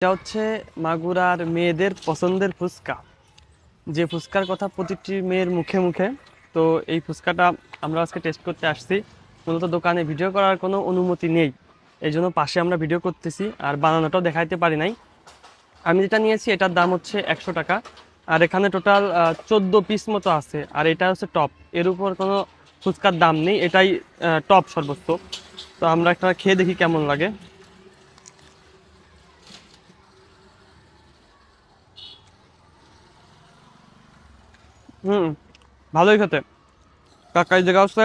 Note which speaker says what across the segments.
Speaker 1: এটা হচ্ছে মাগুরার মেয়েদের পছন্দের ফুচকা, যে ফুচকার কথা প্রতিটি মেয়ের মুখে মুখে। তো এই ফুচকাটা আমরা আজকে টেস্ট করতে আসছি। মূলত দোকানে ভিডিও করার কোনো অনুমতি নেই, এই জন্য পাশে আমরা ভিডিও করতেছি, আর বানানোটাও দেখাইতে পারি নাই। আমি যেটা নিয়েছি এটার দাম হচ্ছে 100 টাকা, আর এখানে টোটাল 14 পিস মতো আছে, আর এটা হচ্ছে টপ। এর উপর কোনো ফুচকার দাম নেই, এটাই টপ সর্বোচ্চ। তো আমরা একটা খেয়ে দেখি কেমন লাগে। হুম, ভালোই খেতে। কাকা এই জায়গা হচ্ছে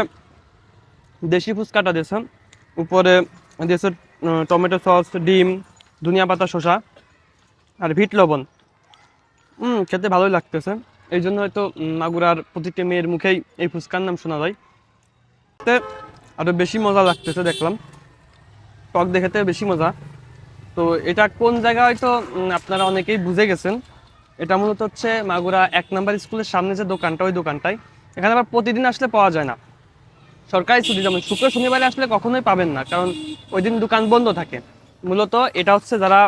Speaker 1: দেশি ফুচকাটা দিয়েছে, উপরে দিয়েছে টমেটো সস, ডিম, ধনিয়া পাতা, শসা আর বিট লবণ। খেতে ভালোই লাগতেছে। এই জন্য হয়তো মাগুরার প্রতিটি মেয়ের মুখেই এই ফুচকার নাম শোনা যায়। খেতে আরো বেশি মজা লাগতেছে দেখলাম, টক দেখাতে বেশি মজা। তো এটা কোন জায়গা হয়তো আপনারা অনেকেই বুঝে গেছেন। এটা মূলত হচ্ছে মাগুরা 1 নাম্বার স্কুলের সামনে যে দোকানটা, ওই দোকানটাই। এখানে আবার প্রতিদিন আসলে পাওয়া যায় না, সরকারি ছুটি, যেমন শুক্র শনিবারে আসলে কখনোই পাবেন না, কারণ ওই দিন দোকান বন্ধ থাকে। মূলত এটা হচ্ছে যারা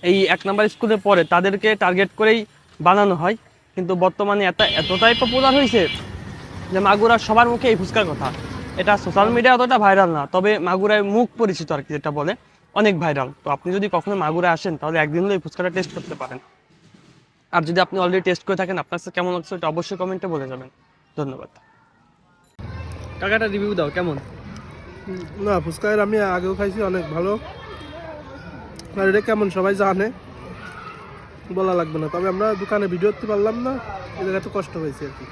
Speaker 1: এই 1 নাম্বার স্কুলে পড়ে তাদেরকে টার্গেট করেই বানানো হয়। কিন্তু বর্তমানে এতটাই পপুলার হয়েছে যে মাগুরার সবার মুখে এই ফুচকার কথা। এটা সোশ্যাল মিডিয়া অতটা ভাইরাল না, তবে মাগুরায় মুখ পরিচিত আর কি, যেটা বলে অনেক ভাইরাল। তো আপনি যদি কখনো মাগুরা আসেন তাহলে একদিন হলে এই ফুচকাটা টেস্ট করতে পারেন। আর যদি আপনি অলরেডি টেস্ট করে থাকেন, আপনার কাছে কেমন লাগছে এটা অবশ্যই কমেন্টে বলে যাবেন। ধন্যবাদ। কাকাটা রিভিউ দাও কেমন।
Speaker 2: না, ফুচকার আমি আগেও খাইছি, অনেক ভালো। আর এটা কেমন সবাই জানে, বলা লাগবে না। তবে আমরা দোকানে ভিডিও করতে পারলাম না, এই জায়গায় একটু কষ্ট হয়েছে আর কি।